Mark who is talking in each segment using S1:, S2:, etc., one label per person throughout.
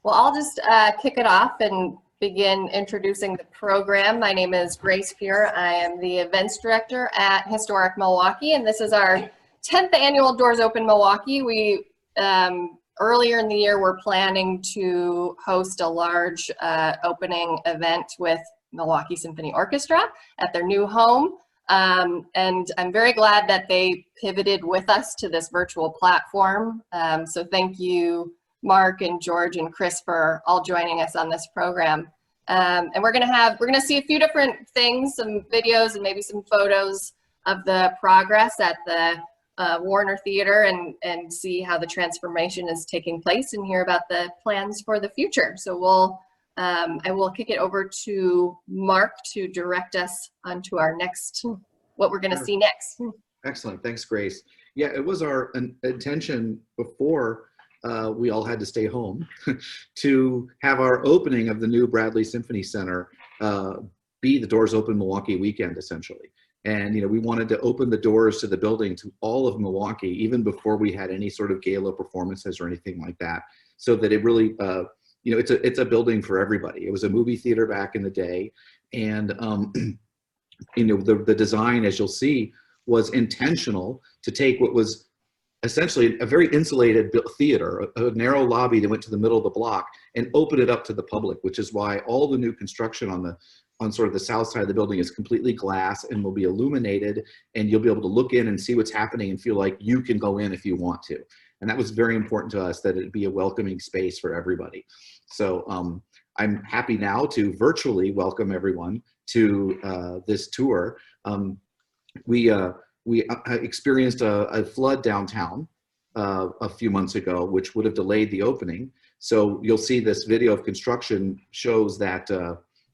S1: Well, I'll just kick it off and begin introducing the program. My name is Grace Fuhr. I am the events director at Historic Milwaukee, and this is our 10th annual Doors Open Milwaukee. We earlier in the year were planning to host a large opening event with Milwaukee Symphony Orchestra at their new home. And I'm very glad that they pivoted with us to this virtual platform. So thank you, Mark and George and Chris, for all joining us on this program. And we're gonna see a few different things, some videos and maybe some photos of the progress at the Warner Theater and see how the transformation is taking place and hear about the plans for the future. So I will kick it over to Mark to direct us onto our next, what we're gonna see next.
S2: Excellent, thanks Grace. Yeah, it was our intention before we all had to stay home to have our opening of the new Bradley Symphony Center be the Doors Open Milwaukee weekend, essentially. And we wanted to open the doors to the building to all of Milwaukee, even before we had any sort of gala performances or anything like that, so that it really, it's a building for everybody. It was a movie theater back in the day, and the design, as you'll see, was intentional to take what was essentially a very insulated theater, a narrow lobby that went to the middle of the block, and open it up to the public, which is why all the new construction on sort of the south side of the building is completely glass and will be illuminated, and you'll be able to look in and see what's happening and feel like you can go in if you want to. And that was very important to us, that it be a welcoming space for everybody. So I'm happy now to virtually welcome everyone to this tour. We experienced a flood downtown a few months ago, which would have delayed the opening. So you'll see this video of construction shows that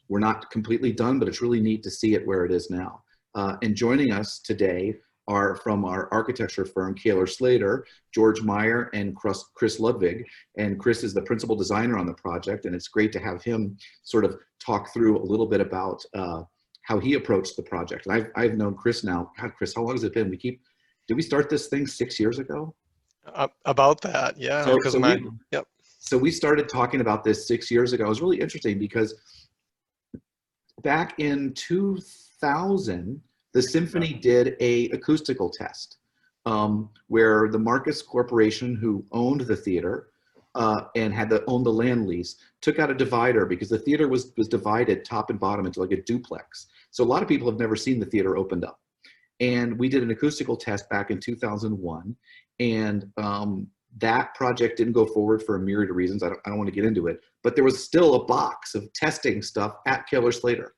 S2: we're not completely done, but it's really neat to see it where it is now. And joining us today are from our architecture firm, Kaler Slater, George Meyer, and Chris Ludwig. And Chris is the principal designer on the project, and it's great to have him sort of talk through a little bit about how he approached the project. And I've known Chris now. God, Chris, how long has it been? Did we start this thing 6 years ago?
S3: About that, yeah.
S2: So we started talking about this 6 years ago. It was really interesting because back in 2000, the Symphony did a acoustical test where the Marcus Corporation, who owned the theater and owned the land lease, took out a divider because the theater was divided top and bottom into like a duplex. So a lot of people have never seen the theater opened up. And we did an acoustical test back in 2001. And that project didn't go forward for a myriad of reasons. I don't want to get into it, but there was still a box of testing stuff at Kaler Slater.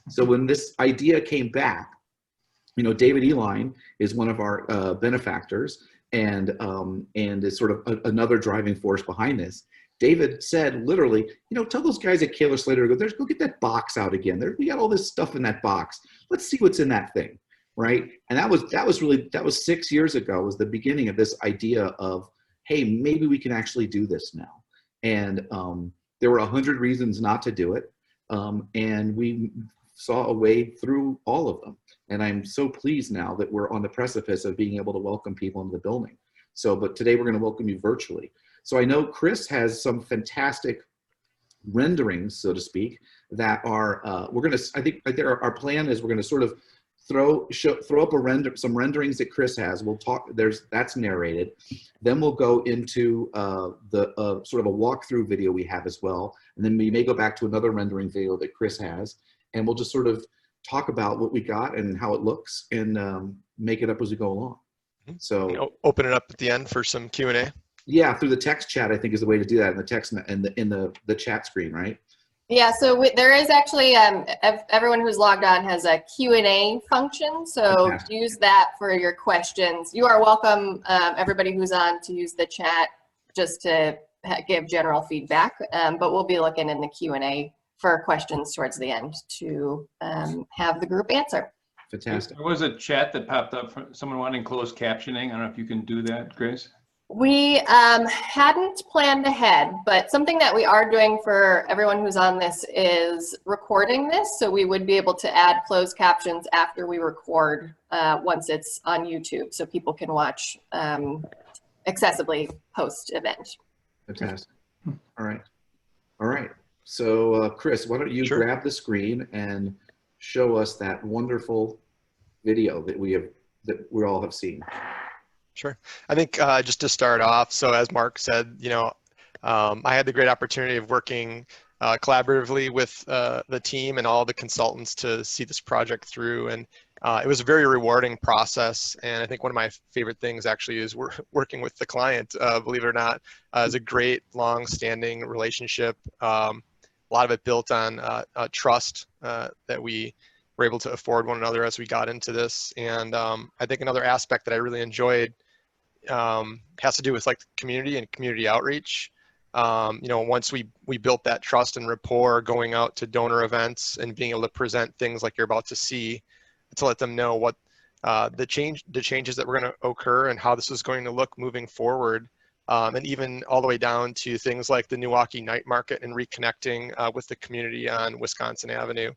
S2: So when this idea came back, David Eline is one of our benefactors and is sort of another driving force behind this. David said, literally, tell those guys at Kaler Slater, go get that box out again. We got all this stuff in that box. Let's see what's in that thing, right? And that was 6 years ago, was the beginning of this idea of, hey, maybe we can actually do this now. And there were 100 reasons not to do it. And we saw a way through all of them. And I'm so pleased now that we're on the precipice of being able to welcome people into the building. But today we're gonna welcome you virtually. So I know Chris has some fantastic renderings, so to speak, that are, I think our plan is we're gonna sort of throw up some renderings that Chris has. We'll talk, that's narrated. Then we'll go into the sort of a walkthrough video we have as well. And then we may go back to another rendering video that Chris has. And we'll just sort of talk about what we got and how it looks and make it up as we go along. So
S3: open it up at the end for some Q&A.
S2: Yeah, through the text chat, I think is the way to do that, in the text and in the chat screen, right?
S1: Yeah, so there is actually, everyone who's logged on has a Q&A function, so
S2: Fantastic.
S1: Use that for your questions. You are welcome, everybody who's on, to use the chat just to give general feedback, but we'll be looking in the Q&A for questions towards the end to have the group answer.
S2: Fantastic.
S4: There was a chat that popped up from someone wanting closed captioning. I don't know if you can do that, Grace.
S1: We hadn't planned ahead, but something that we are doing for everyone who's on this is recording this, so we would be able to add closed captions after we record once it's on YouTube, so people can watch accessibly post-event.
S2: Fantastic. All right. All right. So, Chris, why don't you
S3: Sure.
S2: grab the screen and show us that wonderful video that we all have seen.
S3: Sure. I think just to start off, so as Mark said, I had the great opportunity of working collaboratively with the team and all the consultants to see this project through. And it was a very rewarding process. And I think one of my favorite things actually is working with the client, believe it or not. It's a great long-standing relationship. A lot of it built on trust that we were able to afford one another as we got into this. And I think another aspect that I really enjoyed has to do with like community and community outreach. Once we built that trust and rapport going out to donor events and being able to present things like you're about to see to let them know what the changes that were going to occur and how this is going to look moving forward. And even all the way down to things like the Milwaukee Night Market and reconnecting with the community on Wisconsin Avenue.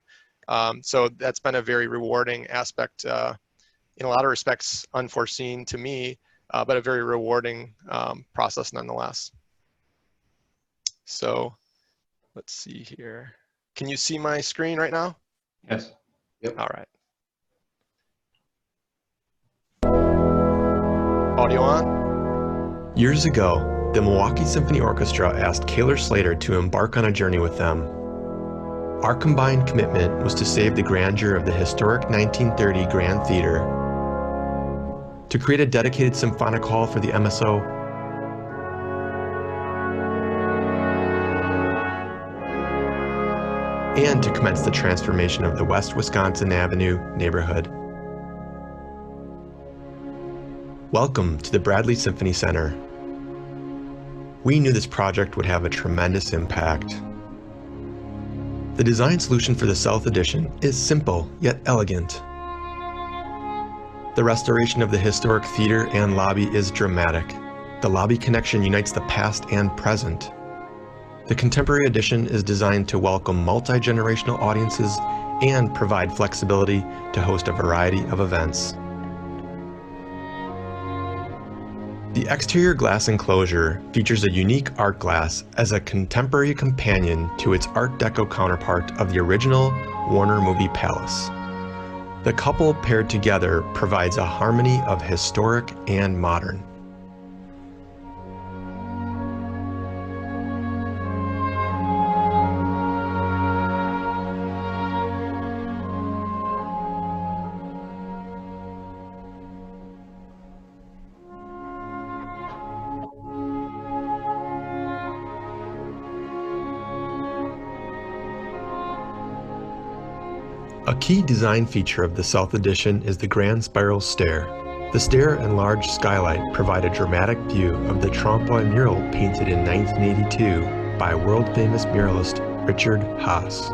S3: So that's been a very rewarding aspect, in a lot of respects unforeseen to me, but a very rewarding process nonetheless. So let's see here. Can you see my screen right now?
S4: Yes.
S2: Yep.
S3: All right. Audio on?
S5: Years ago, the Milwaukee Symphony Orchestra asked Kaylor Slater to embark on a journey with them. Our combined commitment was to save the grandeur of the historic 1930 Grand Theater, to create a dedicated symphonic hall for the MSO, and to commence the transformation of the West Wisconsin Avenue neighborhood. Welcome to the Bradley Symphony Center. We knew this project would have a tremendous impact. The design solution for the South Addition is simple yet elegant. The restoration of the historic theater and lobby is dramatic. The lobby connection unites the past and present. The contemporary addition is designed to welcome multi-generational audiences and provide flexibility to host a variety of events. The exterior glass enclosure features a unique art glass as a contemporary companion to its Art Deco counterpart of the original Warner Movie Palace. The couple paired together provides a harmony of historic and modern. A key design feature of the South Addition is the grand spiral stair. The stair and large skylight provide a dramatic view of the Trompe-l'oeil mural painted in 1982 by world-famous muralist Richard Haas.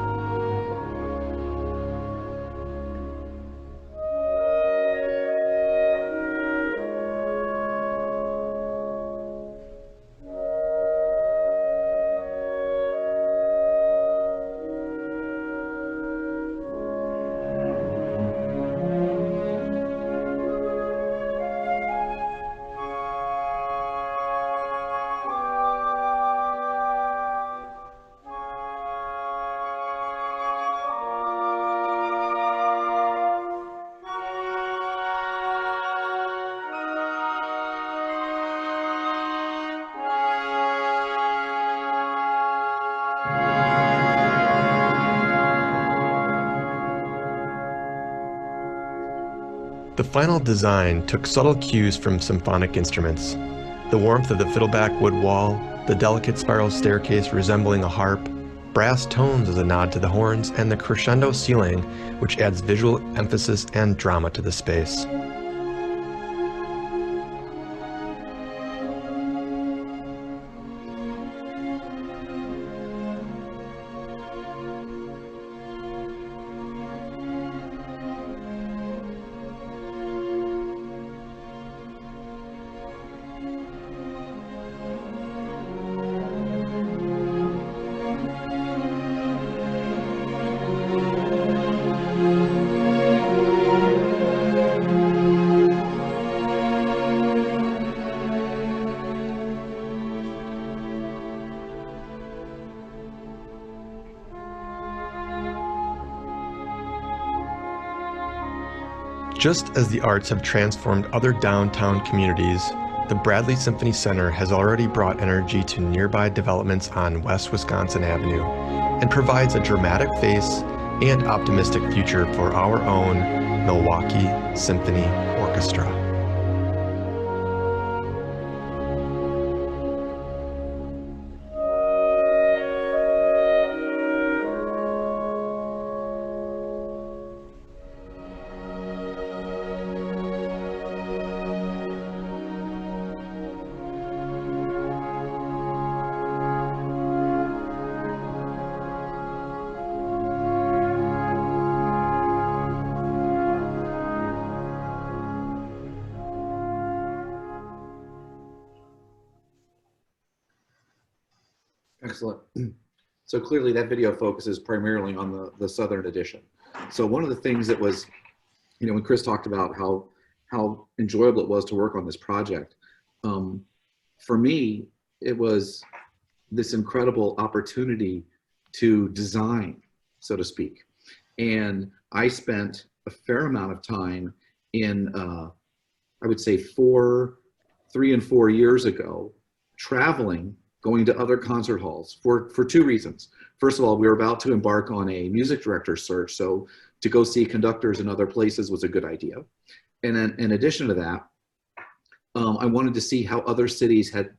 S5: The final design took subtle cues from symphonic instruments. The warmth of the fiddleback wood wall, the delicate spiral staircase resembling a harp, brass tones as a nod to the horns, and the crescendo ceiling, which adds visual emphasis and drama to the space. Just as the arts have transformed other downtown communities, the Bradley Symphony Center has already brought energy to nearby developments on West Wisconsin Avenue and provides a dramatic face and optimistic future for our own Milwaukee Symphony Orchestra.
S2: Excellent. So clearly that video focuses primarily on the Southern edition. So one of the things that was, when Chris talked about how enjoyable it was to work on this project, for me, it was this incredible opportunity to design, so to speak. And I spent a fair amount of time in, I would say 3 and 4 years ago, traveling, going to other concert halls for 2 reasons. First of all, we were about to embark on a music director search, so to go see conductors in other places was a good idea. And then in addition to that, I wanted to see how other cities had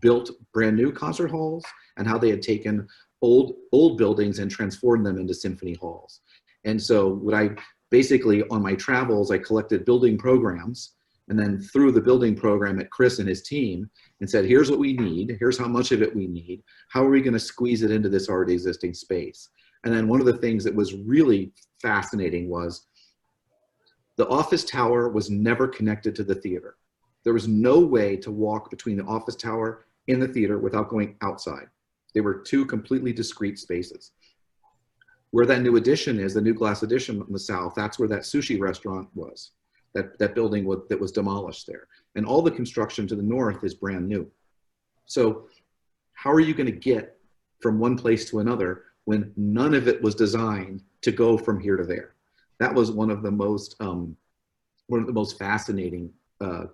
S2: built brand new concert halls and how they had taken old buildings and transformed them into symphony halls. And so what I basically, on my travels, I collected building programs and then threw the building program at Chris and his team and said, here's what we need, here's how much of it we need, how are we gonna squeeze it into this already existing space? And then one of the things that was really fascinating was the office tower was never connected to the theater. There was no way to walk between the office tower and the theater without going outside. They were 2 completely discrete spaces. Where that new addition is, the new glass addition in the south, that's where that sushi restaurant was. That building that was demolished there. And all the construction to the north is brand new. So how are you going to get from one place to another when none of it was designed to go from here to there? That was one of the most fascinating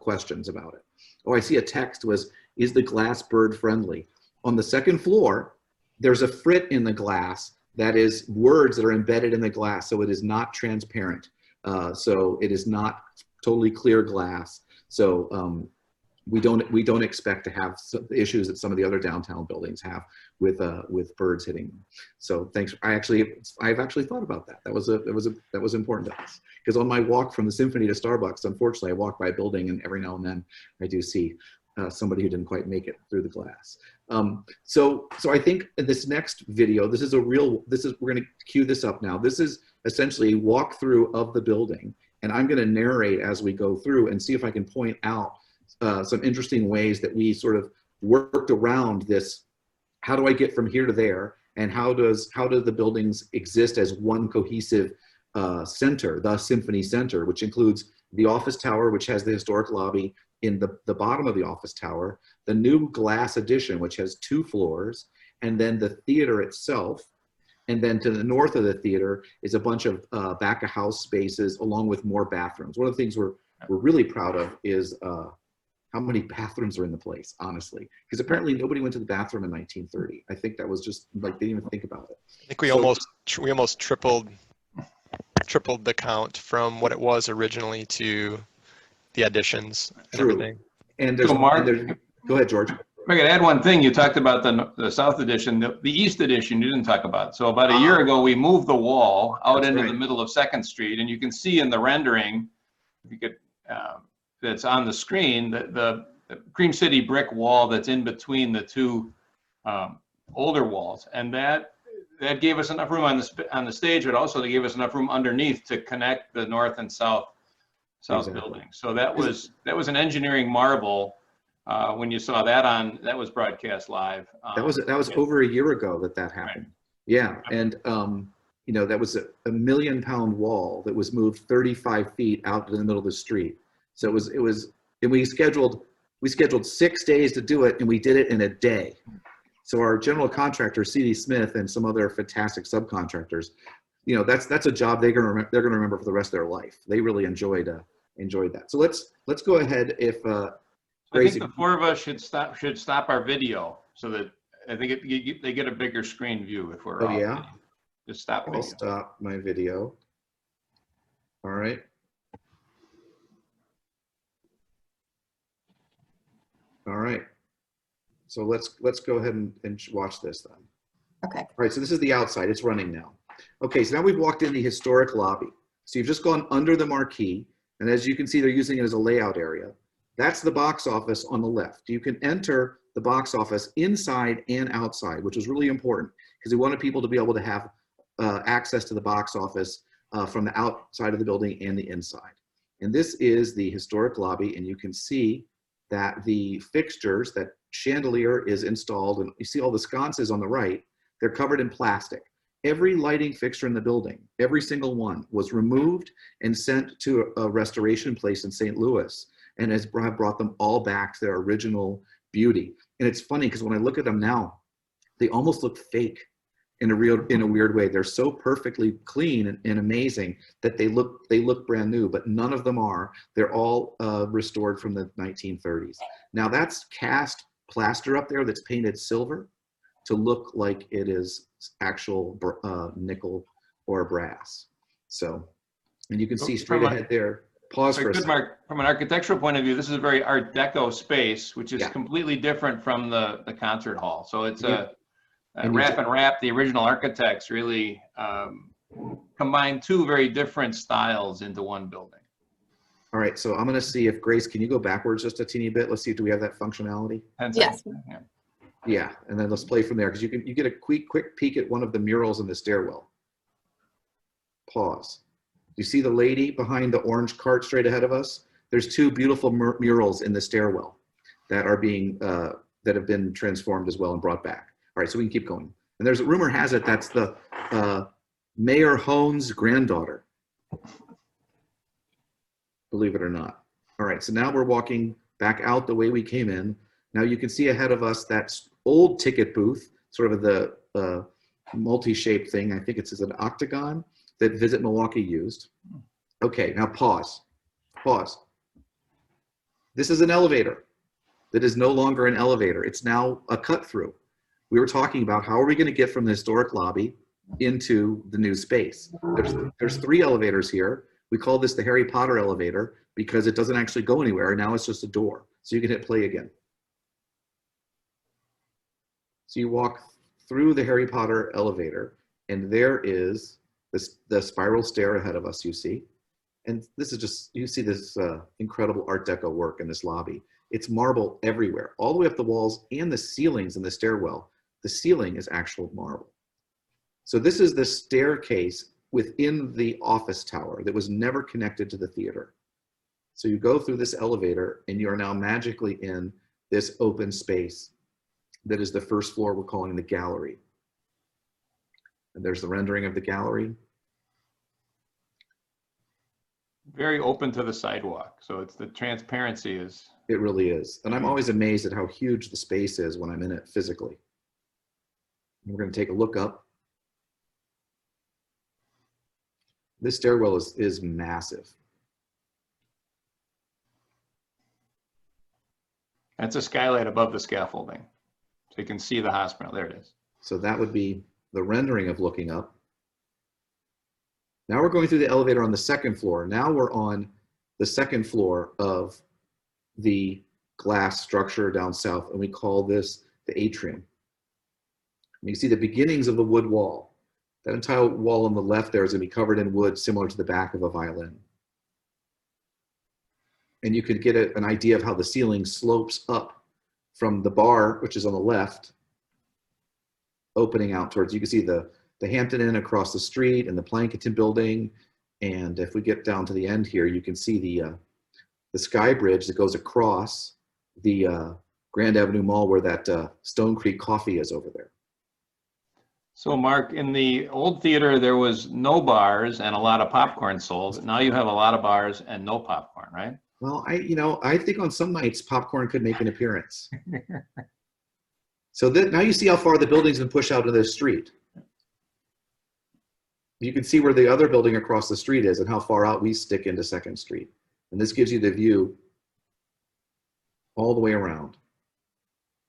S2: questions about it. Oh, I see a text was, is the glass bird friendly? On the 2nd floor, there's a frit in the glass that is words that are embedded in the glass, so it is not transparent. So it is not totally clear glass. So we don't expect to have issues that some of the other downtown buildings have with birds hitting them. So thanks. I've actually thought about that. That was important to us, because on my walk from the Symphony to Starbucks, unfortunately, I walk by a building and every now and then I do see somebody who didn't quite make it through the glass. So I think in this next video, we're going to cue this up now. This is essentially a walkthrough of the building, and I'm going to narrate as we go through and see if I can point out some interesting ways that we sort of worked around this. How do I get from here to there, and how do the buildings exist as one cohesive center, the Symphony Center, which includes the office tower, which has the historic lobby in the bottom of the office tower, the new glass addition, which has 2 floors, and then the theater itself. And then to the north of the theater is a bunch of back of house spaces along with more bathrooms. One of the things we're really proud of is how many bathrooms are in the place, honestly. Because apparently nobody went to the bathroom in 1930. I think that was just like, they didn't even think about it.
S3: I think we almost tripled the count from what it was originally to the additions and everything.
S2: And
S4: So Mark,
S2: go ahead, George.
S4: I could add one thing. You talked about the South Edition, the East Edition you didn't talk about. So about a year ago, we moved the wall out
S2: That's
S4: into
S2: right.
S4: the middle of 2nd Street, and you can see in the rendering, if you could, that's on the screen, the Cream City brick wall that's in between the 2 older walls, and that gave us enough room on the stage, but also they gave us enough room underneath to connect the north and south
S2: Exactly.
S4: building. So that was an engineering marvel. When you saw that was broadcast live.
S2: That was over a year ago that happened. Right. Yeah, and that was a £1 million wall that was moved 35 feet out in the middle of the street. So it was, and we scheduled 6 days to do it, and we did it in a day. So our general contractor, C.D. Smith, and some other fantastic subcontractors you know, that's a job they're gonna remember for the rest of their life. They really enjoyed that. So let's go ahead. If
S4: I
S2: Grace,
S4: think the four of us should stop our video so that I think they get a bigger screen view if we're
S2: oh
S4: off
S2: yeah,
S4: video. Just stop
S2: I'll
S4: video.
S2: stop my video. All right. All right. So let's go ahead and watch this then.
S1: Okay.
S2: All right, so this is the outside. It's running now. Okay, so now we've walked in the historic lobby. So you've just gone under the marquee, and as you can see, they're using it as a layout area. That's the box office on the left. You can enter the box office inside and outside, which is really important because we wanted people to be able to have access to the box office from the outside of the building and the inside. And this is the historic lobby, and you can see that the fixtures, that chandelier is installed, and you see all the sconces on the right, they're covered in plastic. Every lighting fixture in the building, every single one, was removed and sent to a restoration place in St. Louis, and has brought them all back to their original beauty. And it's funny because when I look at them now, they almost look fake in a weird way. They're so perfectly clean and amazing that they look brand new, but none of them are. They're all restored from the 1930s. Now that's cast plaster up there that's painted silver to look like it is actual nickel or brass. So, and you can see straight ahead there. Pause for a second.
S4: Mark, from an architectural point of view, this is a very Art Deco space, which is
S2: Yeah.
S4: completely different from the concert hall. So it's
S2: Yeah.
S4: Rapp and Rapp, the original architects, really combined two very different styles into one building.
S2: All right, so I'm gonna see if Grace, can you go backwards just a teeny bit? Let's see, do we have that functionality?
S1: Yes.
S4: Yeah.
S2: Yeah, and then let's play from there because you get a quick peek at one of the murals in the stairwell. Pause. You see the lady behind the orange cart straight ahead of us? There's two beautiful murals in the stairwell that are being that have been transformed as well and brought back. All right, so we can keep going. And there's a rumor has it that's the Mayor Hohn's granddaughter. Believe it or not. All right, so now we're walking back out the way we came in. Now you can see ahead of us that old ticket booth, sort of the multi-shaped thing. I think it's an octagon that Visit Milwaukee used. Okay, now pause. Pause. This is an elevator that is no longer an elevator. It's now a cut through. We were talking about how are we going to get from the historic lobby into the new space. There's three elevators here. We call this the Harry Potter elevator because it doesn't actually go anywhere. Now it's just a door. So you can hit play again. So you walk through the Harry Potter elevator, and there is the spiral stair ahead of us, you see. And this is just, you see this incredible Art Deco work in this lobby. It's marble everywhere, all the way up the walls and the ceilings in the stairwell. The ceiling is actual marble. So this is the staircase within the office tower that was never connected to the theater. So you go through this elevator and you are now magically in this open space that is the first floor we're calling the gallery. And there's the rendering of the gallery.
S4: Very open to the sidewalk. So it's the transparency is.
S2: It really is. And I'm always amazed at how huge the space is when I'm in it physically. We're going to take a look up. This stairwell is massive.
S4: That's a skylight above the scaffolding. So you can see the hospital. There it is.
S2: So that would be the rendering of looking up. Now we're going through the elevator on the second floor. Now we're on the second floor of the glass structure down south, and we call this the atrium. And you see the beginnings of the wood wall. That entire wall on the left there is going to be covered in wood, similar to the back of a violin. And you could get an idea of how the ceiling slopes up from the bar, which is on the left, opening out towards, you can see the Hampton Inn across the street and the Plankinton building. And if we get down to the end here, you can see the sky bridge that goes across the Grand Avenue Mall where that Stone Creek Coffee is over there.
S4: So Mark, in the old theater, there was no bars and a lot of popcorn sold. Now you have a lot of bars and no popcorn, right?
S2: Well, I think on some nights popcorn could make an appearance. So now you see how far the building's been pushed out into the street. You can see where the other building across the street is and how far out we stick into 2nd Street. And this gives you the view all the way around.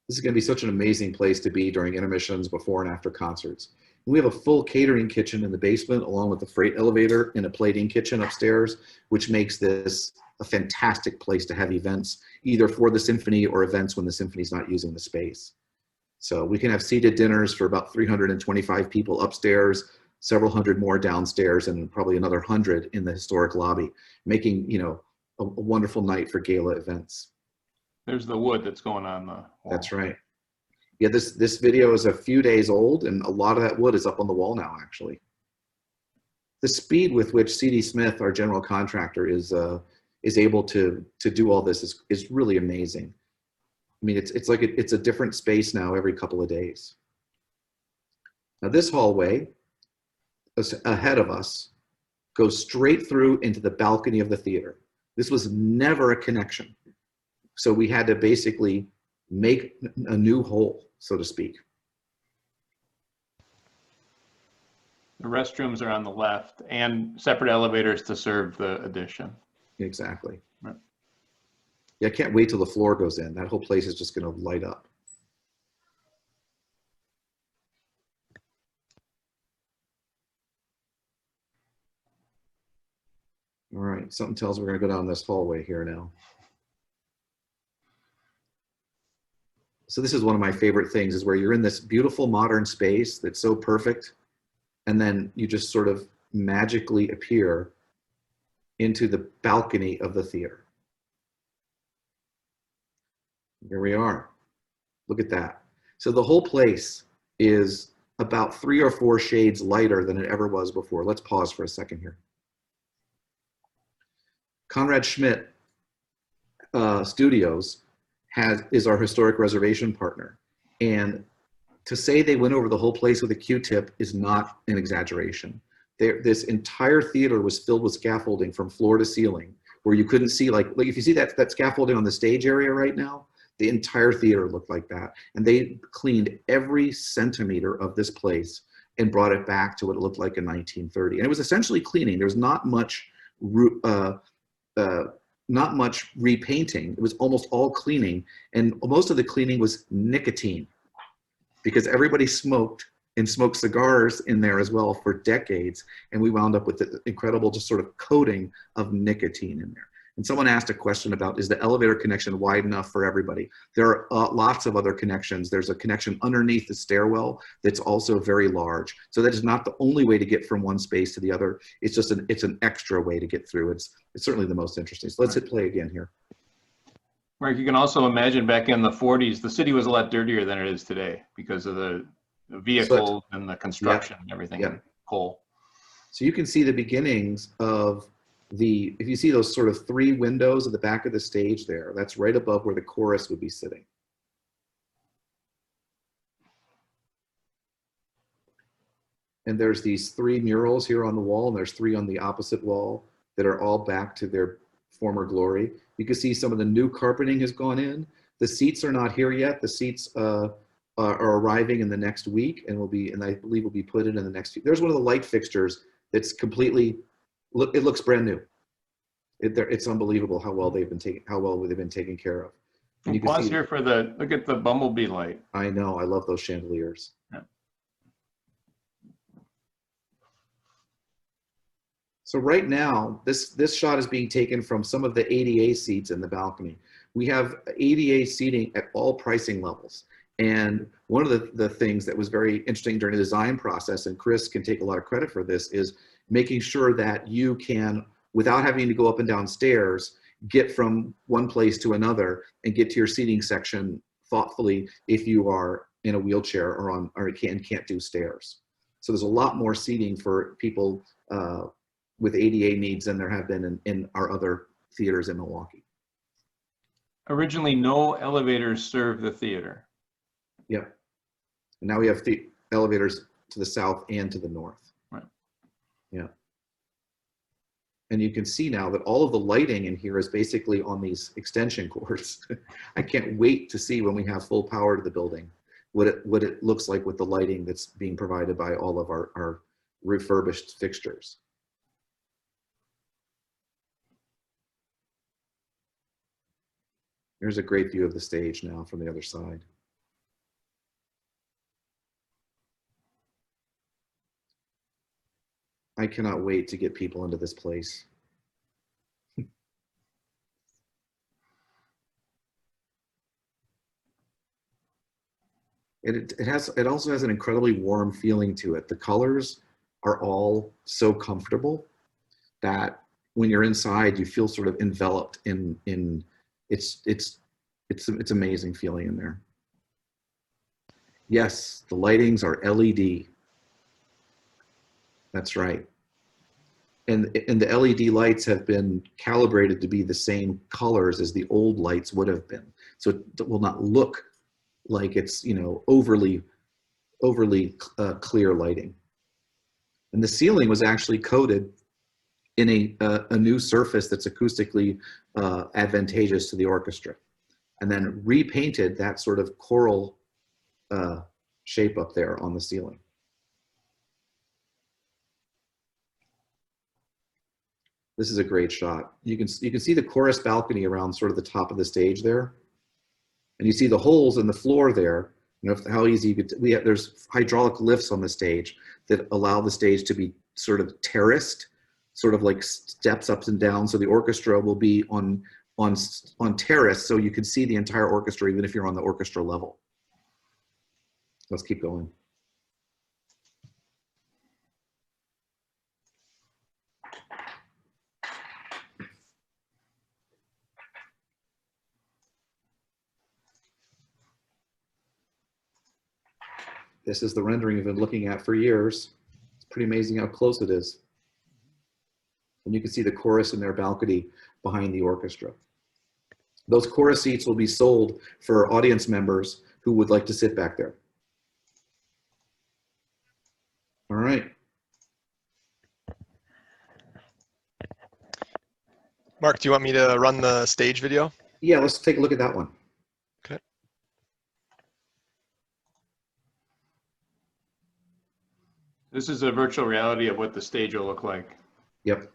S2: This is going to be such an amazing place to be during intermissions, before and after concerts. We have a full catering kitchen in the basement, along with the freight elevator and a plating kitchen upstairs, which makes this a fantastic place to have events, either for the symphony or events when the symphony's not using the space. So we can have seated dinners for about 325 people upstairs, several hundred more downstairs, and probably another 100 in the historic lobby, making, you know, a wonderful night for gala events.
S4: There's the wood that's going on the wall.
S2: That's right. Yeah, this video is a few days old, and a lot of that wood is up on the wall now, actually. The speed with which C.D. Smith, our general contractor, is able to do all this is really amazing. I mean, it's like it's a different space now every couple of days. Now this hallway ahead of us goes straight through into the balcony of the theater. This was never a connection. So we had to basically make a new hole, so to speak.
S4: The restrooms are on the left and separate elevators to serve the addition.
S2: Exactly.
S4: Right.
S2: Yeah, I can't wait till the floor goes in. That whole place is just going to light up. All right, something tells me we're going to go down this hallway here now. So this is one of my favorite things, is where you're in this beautiful modern space that's so perfect, and then you just sort of magically appear into the balcony of the theater. Here we are. Look at that. So the whole place is about 3 or 4 shades lighter than it ever was before. Let's pause for a second here. Conrad Schmidt Studios is our historic reservation partner. And to say they went over the whole place with a Q-tip is not an exaggeration. This entire theater was filled with scaffolding from floor to ceiling, where you couldn't see, like if you see that scaffolding on the stage area right now, the entire theater looked like that. And they cleaned every centimeter of this place and brought it back to what it looked like in 1930. And it was essentially cleaning. There was not much repainting. It was almost all cleaning, and most of the cleaning was nicotine, because everybody smoked and smoked cigars in there as well for decades, and we wound up with the incredible just sort of coating of nicotine in there. And someone asked a question about, is the elevator connection wide enough for everybody? There are lots of other connections. There's a connection underneath the stairwell that's also very large. So that is not the only way to get from one space to the other. It's just it's an extra way to get through. It's certainly the most interesting. So let's hit play again here.
S4: Mark, you can also imagine back in the 40s, the city was a lot dirtier than it is today because of the vehicles and the construction and everything, and coal.
S2: So you can see the beginnings of if you see those sort of 3 windows at the back of the stage there, that's right above where the chorus would be sitting. And there's these 3 murals here on the wall, and there's 3 on the opposite wall that are all back to their former glory. You can see some of the new carpeting has gone in. The seats are not here yet. The seats are arriving in the next week, and I believe will be put in the next few. There's one of the light fixtures that's completely, it looks brand new. It's unbelievable how well they've been taken care of. And you can
S4: Pause
S2: see,
S4: here for look at the bumblebee light.
S2: I know, I love those chandeliers.
S4: Yeah.
S2: So right now, this shot is being taken from some of the ADA seats in the balcony. We have ADA seating at all pricing levels. And one of the things that was very interesting during the design process, and Chris can take a lot of credit for this, is making sure that you can, without having to go up and down stairs, get from one place to another and get to your seating section thoughtfully if you are in a wheelchair or can't do stairs. So there's a lot more seating for people with ADA needs than there have been in our other theaters in Milwaukee.
S4: Originally, no elevators served the theater.
S2: Yeah. And now we have the elevators to the south and to the north.
S4: Right.
S2: Yeah. And you can see now that all of the lighting in here is basically on these extension cords. I can't wait to see when we have full power to the building, what it looks like with the lighting that's being provided by all of our refurbished fixtures. Here's a great view of the stage now from the other side. I cannot wait to get people into this place. It also has an incredibly warm feeling to it. The colors are all so comfortable that when you're inside, you feel sort of enveloped in it's amazing feeling in there. Yes, the lightings are LED. That's right. And the LED lights have been calibrated to be the same colors as the old lights would have been. So it will not look like it's, you know, overly clear lighting. And the ceiling was actually coated in a new surface that's acoustically advantageous to the orchestra, and then repainted that sort of coral shape up there on the ceiling. This is a great shot. You can see the chorus balcony around sort of the top of the stage there, and you see the holes in the floor there. You know how easy you could. There's hydraulic lifts on the stage that allow the stage to be sort of terraced, sort of like steps up and down. So the orchestra will be on terrace, so you can see the entire orchestra even if you're on the orchestra level. Let's keep going. This is the rendering we've been looking at for years. It's pretty amazing how close it is. And you can see the chorus in their balcony behind the orchestra. Those chorus seats will be sold for audience members who would like to sit back there. All right.
S3: Mark, do you want me to run the stage video?
S2: Yeah, let's take a look at that one.
S3: Okay.
S4: This is a virtual reality of what the stage will look like.
S2: Yep.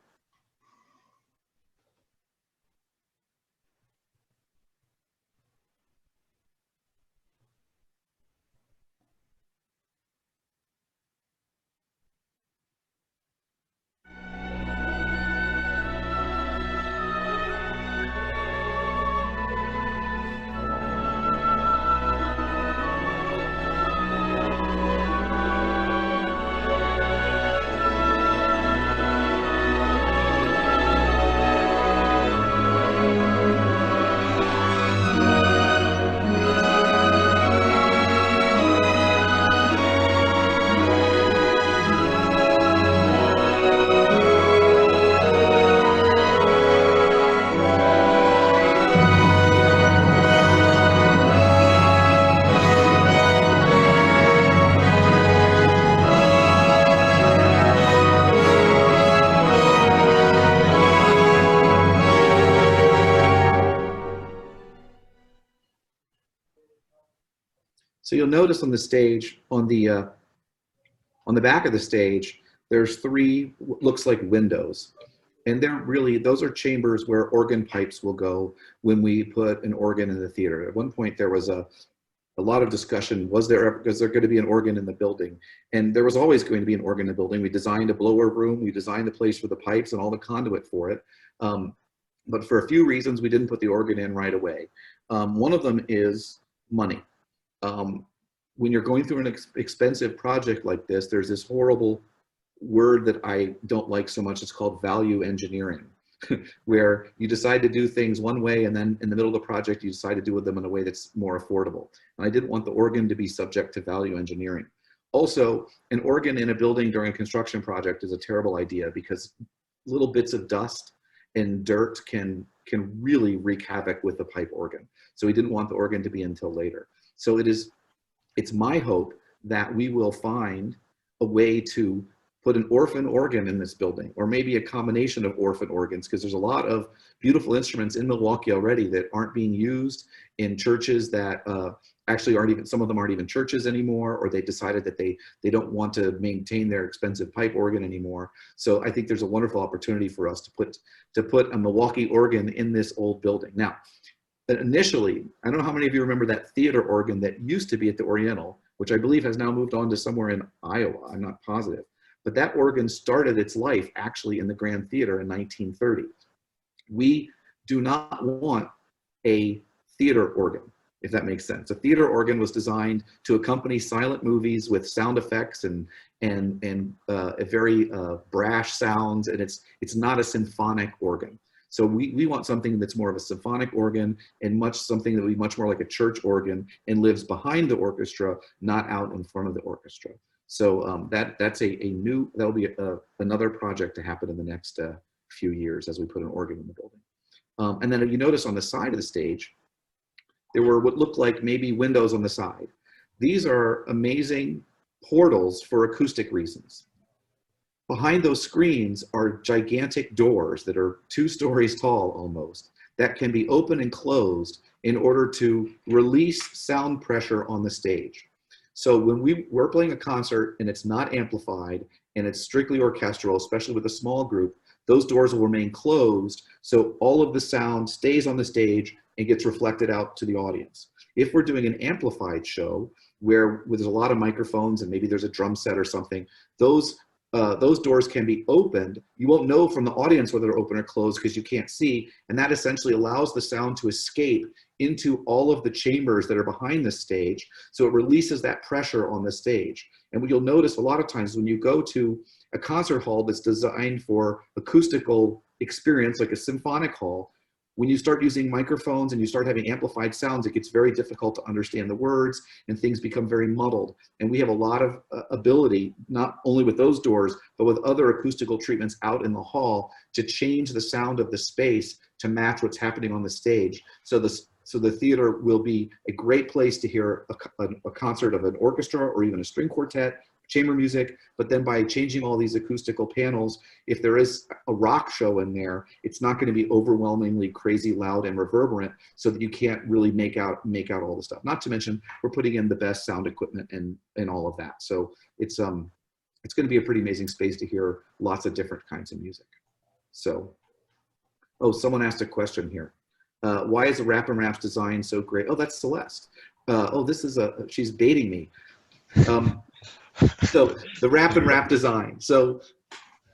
S2: So you'll notice on the stage, on the back of the stage, there's three, looks like windows. And they're really, those are chambers where organ pipes will go when we put an organ in the theater. At one point there was a lot of discussion, is there going to be an organ in the building? And there was always going to be an organ in the building. We designed a blower room, we designed the place for the pipes and all the conduit for it. But for a few reasons, we didn't put the organ in right away. One of them is money. When you're going through an expensive project like this, there's this horrible word that I don't like so much. It's called value engineering, where you decide to do things one way and then in the middle of the project, you decide to do them in a way that's more affordable. And I didn't want the organ to be subject to value engineering. Also, an organ in a building during a construction project is a terrible idea because little bits of dust and dirt can really wreak havoc with the pipe organ. So we didn't want the organ to be until later. So it's my hope that we will find a way to put an orphan organ in this building, or maybe a combination of orphan organs, because there's a lot of beautiful instruments in Milwaukee already that aren't being used in churches that actually aren't even, some of them aren't even churches anymore, or they decided that they don't want to maintain their expensive pipe organ anymore. So I think there's a wonderful opportunity for us to put a Milwaukee organ in this old building. Now, initially, I don't know how many of you remember that theater organ that used to be at the Oriental, which I believe has now moved on to somewhere in Iowa, I'm not positive. But that organ started its life actually in the Grand Theater in 1930. We do not want a theater organ, if that makes sense. A theater organ was designed to accompany silent movies with sound effects and a very brash sounds, and it's not a symphonic organ. So we want something that's more of a symphonic organ and something that will be much more like a church organ and lives behind the orchestra, not out in front of the orchestra. So that'll be another project to happen in the next few years as we put an organ in the building. And then you notice on the side of the stage, there were what looked like maybe windows on the side. These are amazing portals for acoustic reasons. Behind those screens are gigantic doors that are 2 stories tall almost, that can be open and closed in order to release sound pressure on the stage. So when we're playing a concert and it's not amplified and it's strictly orchestral, especially with a small group, those doors will remain closed so all of the sound stays on the stage and gets reflected out to the audience. If we're doing an amplified show where there's a lot of microphones and maybe there's a drum set or something, those doors can be opened. You won't know from the audience whether they're open or closed because you can't see, and that essentially allows the sound to escape into all of the chambers that are behind the stage, so it releases that pressure on the stage. And what you'll notice a lot of times when you go to a concert hall that's designed for acoustical experience, like a symphonic hall, when you start using microphones and you start having amplified sounds, it gets very difficult to understand the words and things become very muddled. And we have a lot of ability, not only with those doors, but with other acoustical treatments out in the hall to change the sound of the space to match what's happening on the stage. So the theater will be a great place to hear a concert of an orchestra or even a string quartet, chamber music, but then by changing all these acoustical panels, if there is a rock show in there, it's not going to be overwhelmingly crazy loud and reverberant so that you can't really make out all the stuff. Not to mention, we're putting in the best sound equipment and all of that. So it's going to be a pretty amazing space to hear lots of different kinds of music. So, oh, someone asked a question here. Why is the Rap and Raps design so great? Oh, that's Celeste. Oh, this is she's baiting me. So the Rap and Rap design. So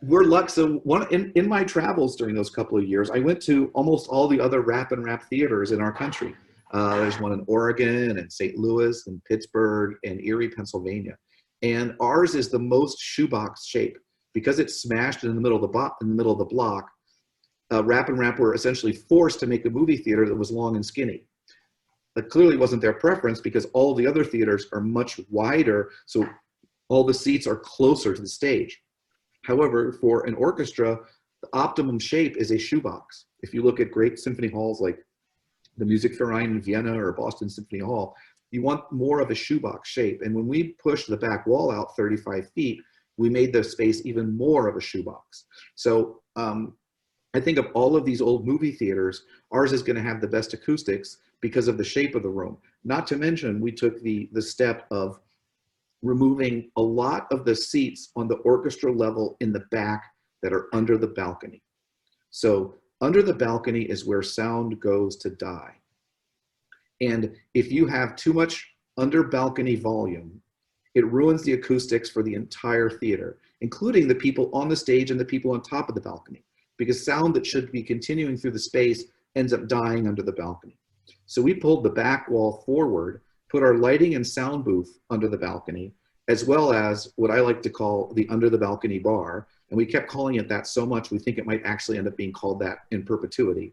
S2: we're lucky. So in my travels during those couple of years, I went to almost all the other Rap and Rap theaters in our country. There's one in Oregon and St. Louis and Pittsburgh and Erie, Pennsylvania. And ours is the most shoebox shape because it's smashed in the middle of the block. Rap and Rap were essentially forced to make a movie theater that was long and skinny. That clearly wasn't their preference because all the other theaters are much wider. So all the seats are closer to the stage. However, for an orchestra, the optimum shape is a shoebox. If you look at great symphony halls like the Musikverein in Vienna or Boston Symphony Hall, you want more of a shoebox shape. And when we pushed the back wall out 35 feet, we made the space even more of a shoebox. So I think of all of these old movie theaters, ours is going to have the best acoustics because of the shape of the room. Not to mention, we took the step of removing a lot of the seats on the orchestra level in the back that are under the balcony. So under the balcony is where sound goes to die. And if you have too much under balcony volume, it ruins the acoustics for the entire theater, including the people on the stage and the people on top of the balcony, because sound that should be continuing through the space ends up dying under the balcony. So we pulled the back wall forward, put our lighting and sound booth under the balcony, as well as what I like to call the under the balcony bar. And we kept calling it that so much, we think it might actually end up being called that in perpetuity.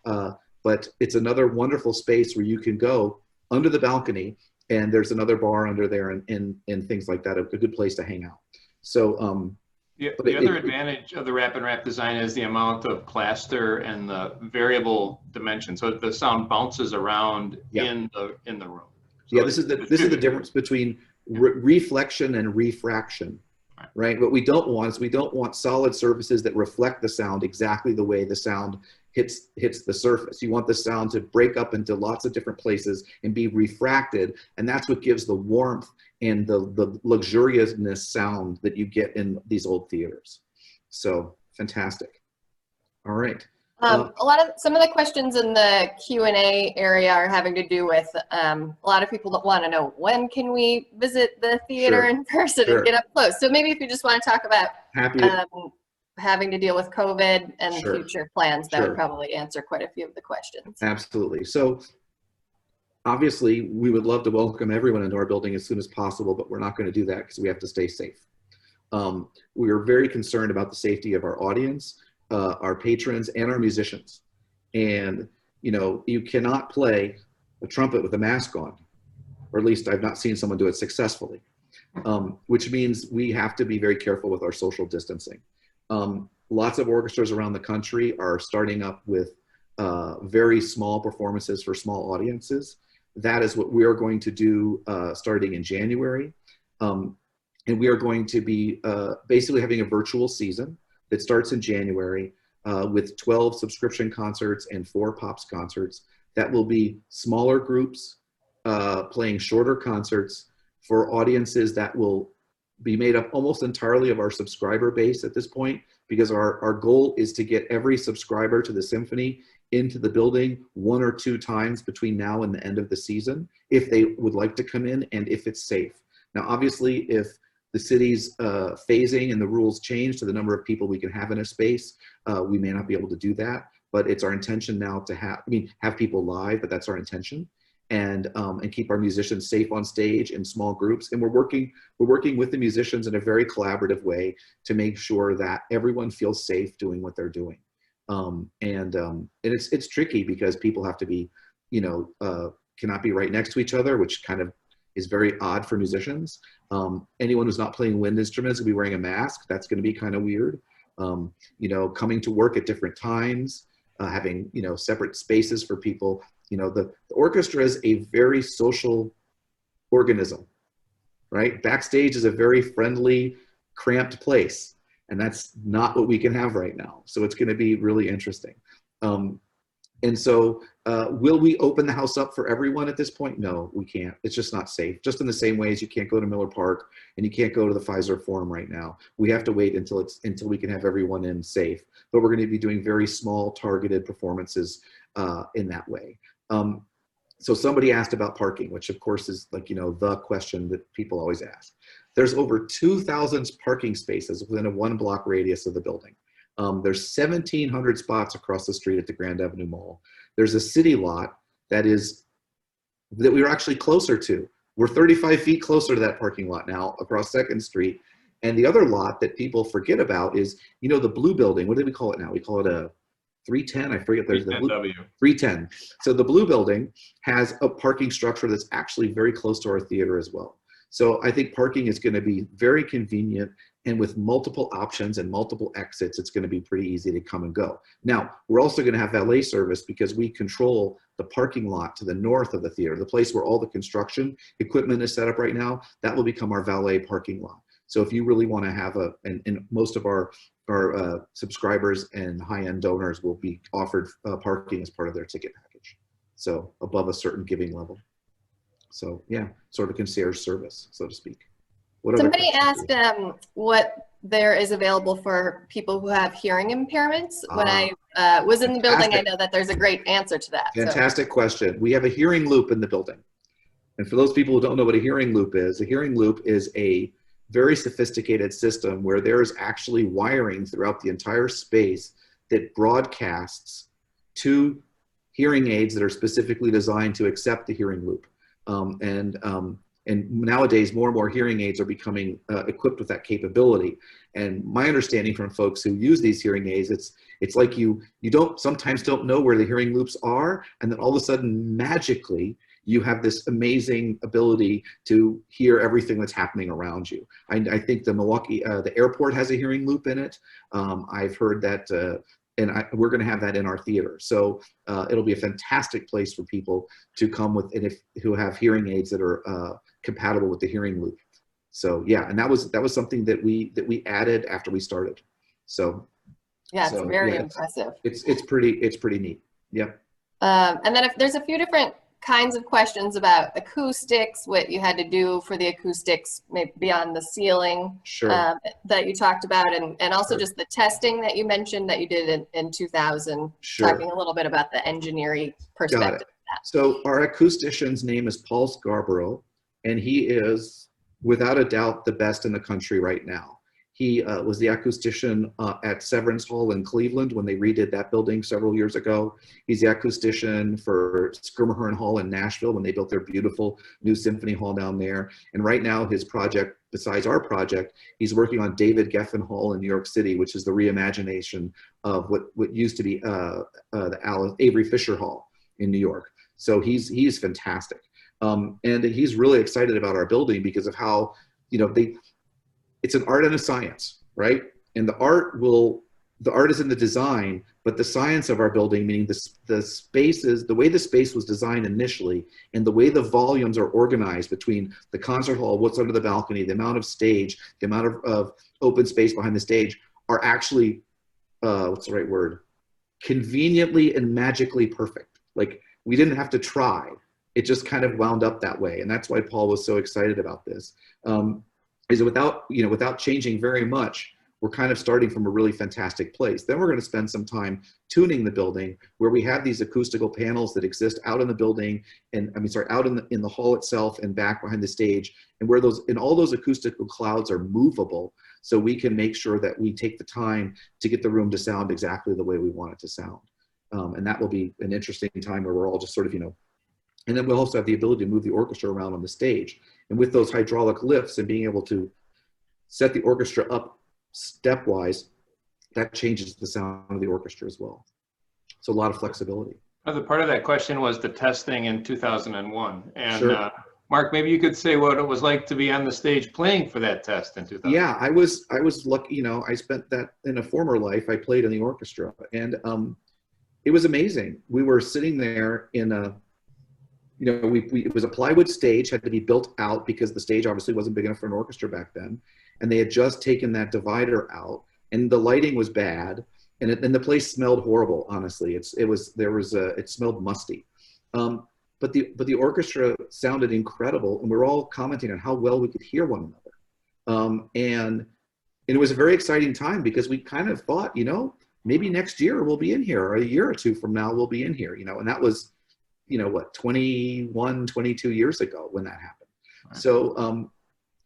S2: But it's another wonderful space where you can go under the balcony and there's another bar under there and things like that, a good place to hang out. So
S4: the other advantage of the Rap and Rap design is the amount of plaster and the variable dimension. So the sound bounces around in the room. So
S2: yeah, this is the difference between reflection and refraction.
S4: Right.
S2: right? What we don't want is we don't want solid surfaces that reflect the sound exactly the way the sound hits the surface. You want the sound to break up into lots of different places and be refracted, and that's what gives the warmth and the luxuriousness sound that you get in these old theaters. So fantastic. All right.
S1: Some of the questions in the Q&A area are having to do with a lot of people that want to know, when can we visit the theater
S2: Sure.
S1: in person
S2: Sure.
S1: and get up close? So maybe if you just want to talk about
S2: Happy to,
S1: having to deal with COVID and
S2: Sure.
S1: future plans, that
S2: Sure.
S1: would probably answer quite a few of the questions.
S2: absolutely. So obviously we would love to welcome everyone into our building as soon as possible, but we're not going to do that because we have to stay safe. We are very concerned about the safety of our audience, our patrons, and our musicians. And, you know, you cannot play a trumpet with a mask on, or at least I've not seen someone do it successfully, which means we have to be very careful with our social distancing. Lots of orchestras around the country are starting up with very small performances for small audiences. That is what we are going to do starting in January. And we are going to be basically having a virtual season that starts in January with 12 subscription concerts and 4 Pops concerts. That will be smaller groups playing shorter concerts for audiences that will be made up almost entirely of our subscriber base at this point, because our goal is to get every subscriber to the symphony into the building 1 or 2 times between now and the end of the season, if they would like to come in and if it's safe. Now, obviously, if the city's phasing and the rules change to the number of people we can have in a space, we may not be able to do that, but it's our intention now to have people live, but that's our intention. And keep our musicians safe on stage in small groups. And we're working with the musicians in a very collaborative way to make sure that everyone feels safe doing what they're doing. And it's tricky because people have to be, you know, cannot be right next to each other, which kind of is very odd for musicians. Anyone who's not playing wind instruments will be wearing a mask. That's going to be kind of weird. You know, coming to work at different times, having, you know, separate spaces for people. You know, the orchestra is a very social organism, right? Backstage is a very friendly, cramped place, and that's not what we can have right now. So it's going to be really interesting. And so will we open the house up for everyone at this point? No, we can't. It's just not safe. Just in the same way as you can't go to Miller Park and you can't go to the Pfizer Forum right now. We have to wait until we can have everyone in safe. But we're going to be doing very small targeted performances in that way. So somebody asked about parking, which of course is, like, you know, the question that people always ask. There's over 2,000 parking spaces within a 1-block radius of the building. There's 1,700 spots across the street at the Grand Avenue Mall. There's a city lot that we're actually closer to. We're 35 feet closer to that parking lot now across 2nd Street. And the other lot that people forget about is, you know, the blue building. What do we call it now? We call it a 310. I forget. There's the blue 310. So the blue building has a parking structure that's actually very close to our theater as well. So I think parking is going to be very convenient, and with multiple options and multiple exits, it's going to be pretty easy to come and go. Now, we're also going to have valet service because we control the parking lot to the north of the theater, the place where all the construction equipment is set up right now. That will become our valet parking lot. So if you really want to have and most of our subscribers and high-end donors will be offered parking as part of their ticket package. So above a certain giving level. So yeah, sort of concierge service, so to speak.
S1: Somebody asked what there is available for people who have hearing impairments. When I was in the building, I know that there's a great answer to that.
S2: Fantastic question. We have a hearing loop in the building. And for those people who don't know what a hearing loop is a very sophisticated system where there's actually wiring throughout the entire space that broadcasts to hearing aids that are specifically designed to accept the hearing loop. And nowadays, more and more hearing aids are becoming equipped with that capability. And my understanding from folks who use these hearing aids, it's like you sometimes don't know where the hearing loops are, and then all of a sudden, magically, you have this amazing ability to hear everything that's happening around you. I think the Milwaukee, the airport has a hearing loop in it. I've heard that, we're going to have that in our theater. So it'll be a fantastic place for people to come with, who have hearing aids that are compatible with the hearing loop. So yeah, and that was something that we added after we started. So
S1: Yeah, it's very
S2: yeah,
S1: impressive.
S2: it's pretty neat. Yep.
S1: And then if there's a few different kinds of questions about acoustics, what you had to do for the acoustics, maybe beyond the ceiling
S2: Sure.
S1: that you talked about, and also
S2: Sure.
S1: just the testing that you mentioned that you did in 2000,
S2: Sure.
S1: talking a little bit about the engineering
S2: Got
S1: perspective.
S2: it. So our acoustician's name is Paul Scarborough, and he is without a doubt the best in the country right now. He was the acoustician at Severance Hall in Cleveland when they redid that building several years ago. He's the acoustician for Schermerhorn Hall in Nashville when they built their beautiful new symphony hall down there. And right now his project, besides our project, he's working on David Geffen Hall in New York City, which is the reimagination of what used to be the Avery Fisher Hall in New York. So he's fantastic. And he's really excited about our building because of how, it's an art and a science, right? And the art is in the design, but the science of our building, meaning the spaces, the way the space was designed initially, and the way the volumes are organized between the concert hall, what's under the balcony, the amount of stage, the amount of open space behind the stage, are actually, what's the right word? Conveniently and magically perfect. Like, we didn't have to try. It just kind of wound up that way. And that's why Paul was so excited about this. Is without changing very much, we're kind of starting from a really fantastic place. Then we're going to spend some time tuning the building, where we have these acoustical panels that exist out in the building, and out in the hall itself and back behind the stage, and where all those acoustical clouds are movable, so we can make sure that we take the time to get the room to sound exactly the way we want it to sound. And that will be an interesting time where we're all just sort of, and then we'll also have the ability to move the orchestra around on the stage. And with those hydraulic lifts and being able to set the orchestra up stepwise, that changes the sound of the orchestra as well. So a lot of flexibility.
S4: Another part of that question was the testing in 2001. And
S2: Sure.
S4: Mark, maybe you could say what it was like to be on the stage playing for that test in 2000.
S2: Yeah, I was lucky, I spent that in a former life. I played in the orchestra, and it was amazing. We were sitting there in a, it was a plywood stage, had to be built out because the stage obviously wasn't big enough for an orchestra back then. And they had just taken that divider out, and the lighting was bad, and the place smelled horrible. Honestly, it smelled musty. But the orchestra sounded incredible, and we were all commenting on how well we could hear one another. And it was a very exciting time because we kind of thought, maybe next year we'll be in here, or a year or two from now we'll be in here, and that was, 21, 22 years ago when that happened. Right. So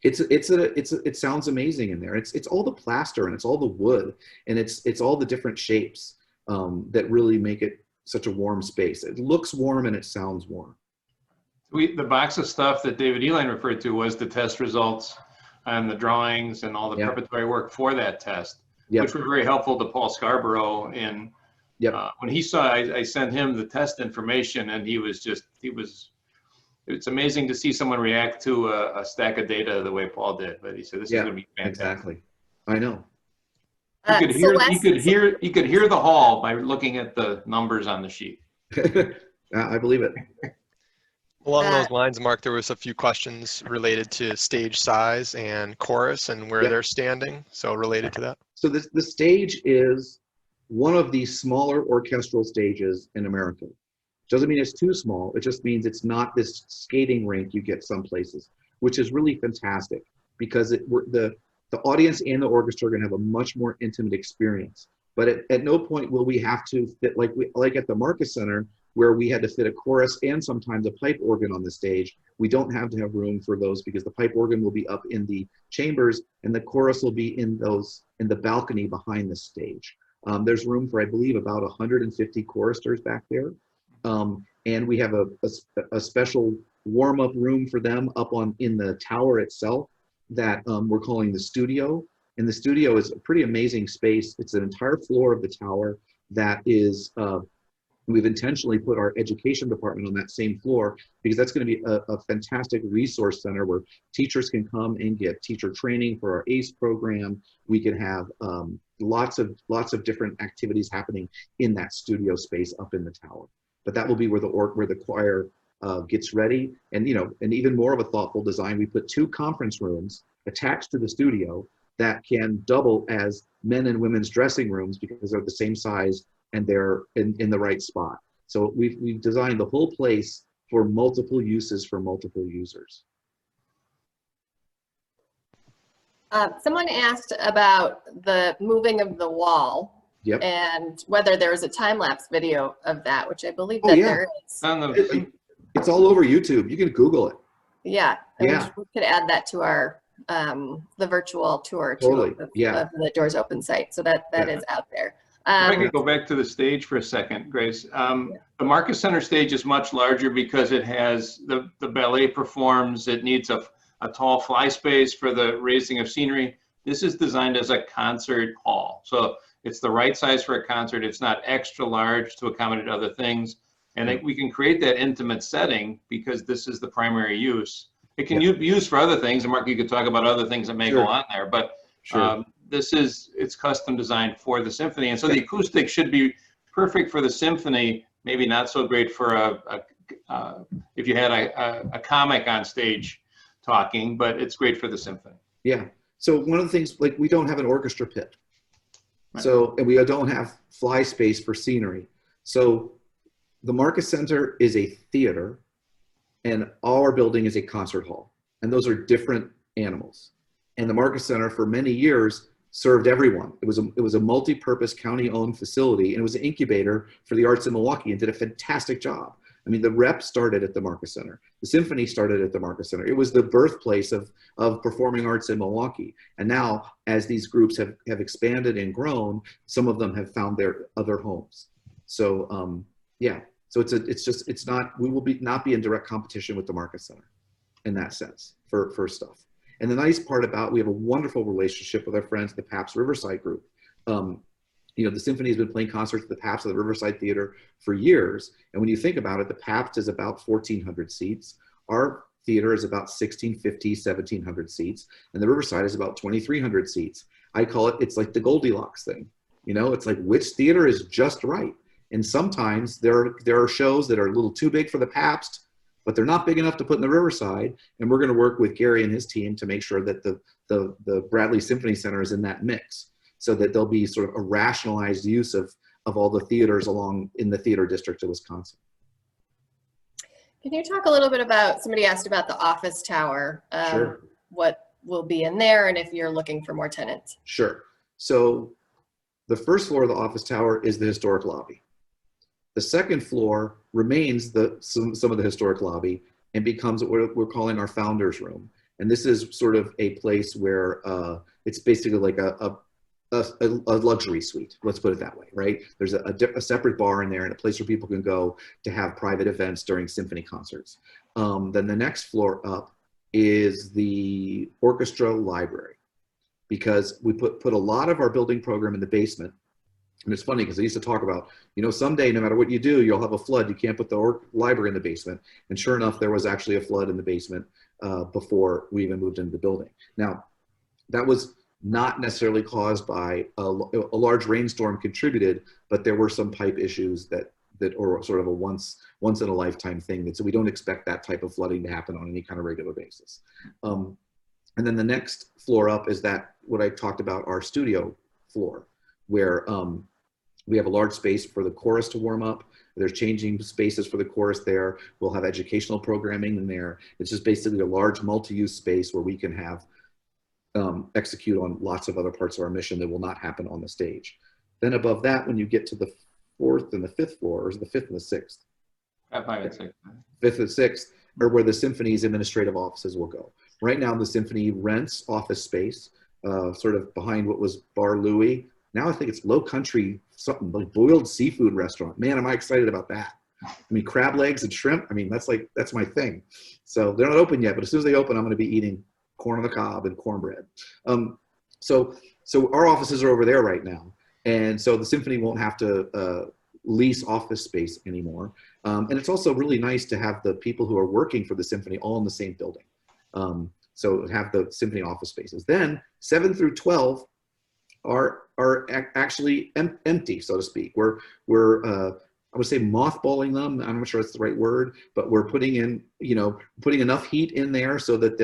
S2: it sounds amazing in there. It's all the plaster, and it's all the wood, and it's all the different shapes that really make it such a warm space. It looks warm and it sounds warm.
S4: The box of stuff that David Eline referred to was the test results and the drawings and all the preparatory work for that test, which were very helpful to Paul Scarborough in. When he saw, I sent him the test information, and it's amazing to see someone react to a stack of data the way Paul did. But he said, this is going to be fantastic. Exactly.
S2: I know.
S4: You could hear the hall by looking at the numbers on the sheet.
S2: I believe it.
S3: Along those lines, Mark, there was a few questions related to stage size and chorus and where they're standing. So related to that.
S2: So the stage is one of the smaller orchestral stages in America. Doesn't mean it's too small. It just means it's not this skating rink you get some places, which is really fantastic because the audience and the orchestra are going to have a much more intimate experience. But at no point will we have to fit like at the Marcus Center, where we had to fit a chorus and sometimes a pipe organ on the stage. We don't have to have room for those because the pipe organ will be up in the chambers and the chorus will be in the balcony behind the stage. There's room for, I believe, about 150 choristers back there. And we have a special warm-up room for them up in the tower itself that we're calling the studio. And the studio is a pretty amazing space. It's an entire floor of the tower that is, we've intentionally put our education department on that same floor because that's going to be a fantastic resource center where teachers can come and get teacher training for our ACE program. We can have lots of different activities happening in that studio space up in the tower. But that will be where the choir gets ready, and and even more of a thoughtful design, we put 2 conference rooms attached to the studio that can double as men and women's dressing rooms because they're the same size and they're in the right spot. So we've designed the whole place for multiple uses for multiple users.
S1: Someone asked about the moving of the wall.
S2: Yep.
S1: And whether there is a time-lapse video of that, which I believe
S2: Oh,
S1: that
S2: yeah.
S1: there is.
S4: On the,
S2: It's all over YouTube. You can Google it.
S1: Yeah. and
S2: Yeah.
S1: We could add that to our, the virtual tour too,
S2: Totally,
S1: of,
S2: yeah.
S1: of the Doors Open site. So that
S2: Yeah.
S1: is out there.
S4: if I could go back to the stage for a second, Grace. The Marcus Center stage is much larger because it has the ballet performs. It needs a tall fly space for the raising of scenery. This is designed as a concert hall. So it's the right size for a concert. It's not extra large to accommodate other things. And we can create that intimate setting because this is the primary use. It can be used for other things. And Mark, you could talk about other things that may go on there, but
S2: Sure.
S4: it's custom designed for the symphony. And so the acoustic should be perfect for the symphony, maybe not so great for if you had a comic on stage talking, but it's great for the symphony.
S2: Yeah. So one of the things, like, we don't have an orchestra pit.
S4: Right.
S2: So, and we don't have fly space for scenery. So the Marcus Center is a theater and our building is a concert hall. And those are different animals. And the Marcus Center for many years served everyone. It was a multi-purpose county-owned facility, and it was an incubator for the arts in Milwaukee and did a fantastic job. I mean, the rep started at the Marcus Center. The symphony started at the Marcus Center. It was the birthplace of performing arts in Milwaukee. And now, as these groups have expanded and grown, some of them have found their other homes. So yeah, so we will not be in direct competition with the Marcus Center in that sense for stuff. And the nice part about, we have a wonderful relationship with our friends at the Pabst Riverside Group. The symphony has been playing concerts at the Pabst at the Riverside Theater for years. And when you think about it, the Pabst is about 1,400 seats. Our theater is about 1,650, 1,700 seats. And the Riverside is about 2,300 seats. I call it's like the Goldilocks thing. It's like, which theater is just right? And sometimes there are shows that are a little too big for the Pabst, but they're not big enough to put in the Riverside. And we're going to work with Gary and his team to make sure that the Bradley Symphony Center is in that mix, so that there'll be sort of a rationalized use of all the theaters along in the theater district of Wisconsin.
S1: Can you talk a little bit about, somebody asked about the office tower,
S2: Sure.
S1: what will be in there and if you're looking for more tenants?
S2: Sure. So the first floor of the office tower is the historic lobby. The second floor remains some of the historic lobby and becomes what we're calling our founders room. And this is sort of a place where it's basically like a luxury suite, let's put it that way, right? There's a separate bar in there and a place where people can go to have private events during symphony concerts. Then the next floor up is the orchestra library, because we put a lot of our building program in the basement. And it's funny because I used to talk about, someday, no matter what you do, you'll have a flood. You can't put the library in the basement. And sure enough, there was actually a flood in the basement before we even moved into the building. Now, that was not necessarily caused by a large rainstorm contributed, but there were some pipe issues that or sort of a once in a lifetime thing. So we don't expect that type of flooding to happen on any kind of regular basis. And then the next floor up is what I talked about, our studio floor, where we have a large space for the chorus to warm up. There's changing spaces for the chorus there. We'll have educational programming in there. It's just basically a large multi-use space where we can have execute on lots of other parts of our mission that will not happen on the stage. Then above that, when you get to the fourth and the fifth floor, or the fifth and the sixth? Fifth and sixth are where the symphony's administrative offices will go. Right now, the symphony rents office space, sort of behind what was Bar Louie. Now I think it's Low Country, something like boiled seafood restaurant. Man, am I excited about that. I mean, crab legs and shrimp. I mean, that's my thing. So they're not open yet, but as soon as they open, I'm going to be eating corn on the cob and cornbread. So our offices are over there right now. And so the symphony won't have to lease office space anymore. And it's also really nice to have the people who are working for the symphony all in the same building. So have the symphony office spaces. Then 7 through 12 are actually empty, so to speak. We're I would say mothballing them. I'm not sure that's the right word, but we're putting in, putting enough heat in there so that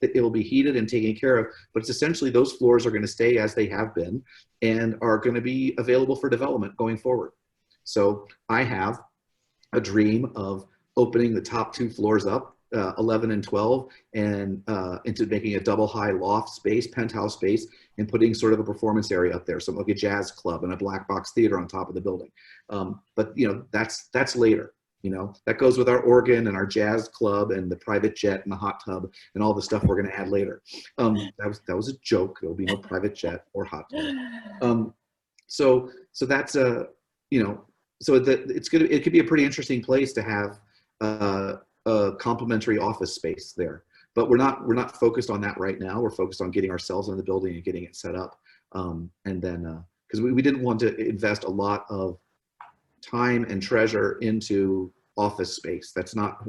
S2: it will be heated and taken care of. But it's essentially those floors are going to stay as they have been and are going to be available for development going forward. So I have a dream of opening the top 2 floors up, 11 and 12, and into making a double high loft space, penthouse space, and putting sort of a performance area up there, so like a jazz club and a black box theater on top of the building. But that's later. That goes with our organ and our jazz club and the private jet and the hot tub and all the stuff we're going to add later. That was a joke. There will be no private jet or hot tub. So that's so it could be a pretty interesting place to have a complementary office space there. But we're not focused on that right now. We're focused on getting ourselves in the building and getting it set up. And then because we didn't want to invest a lot of time and treasure into office space.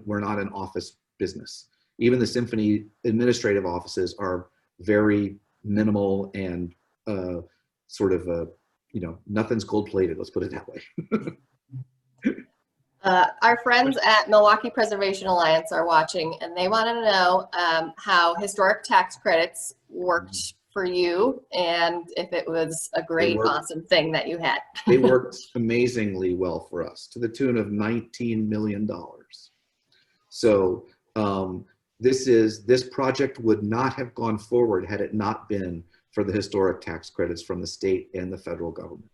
S2: We're not an office business. Even the Symphony administrative offices are very minimal and nothing's gold plated. Let's put it that way.
S1: Our friends at Milwaukee Preservation Alliance are watching, and they want to know how historic tax credits worked for you, and if it was a great, awesome thing that you had.
S2: They worked amazingly well for us, to the tune of $19 million. So this project would not have gone forward had it not been for the historic tax credits from the state and the federal government.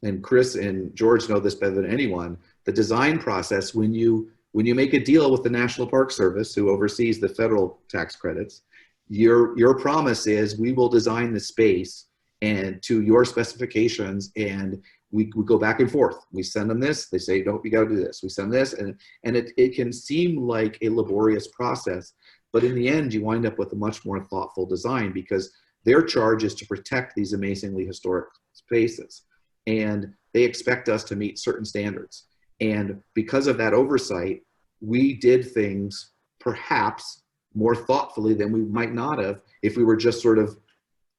S2: And Chris and George know this better than anyone, the design process, when you make a deal with the National Park Service, who oversees the federal tax credits, your promise is we will design the space and to your specifications, and we go back and forth. We send them this, they say, no, you got to do this. We send this, and it can seem like a laborious process, but in the end, you wind up with a much more thoughtful design because their charge is to protect these amazingly historic spaces. And they expect us to meet certain standards. And because of that oversight, we did things perhaps more thoughtfully than we might not have if we were just sort of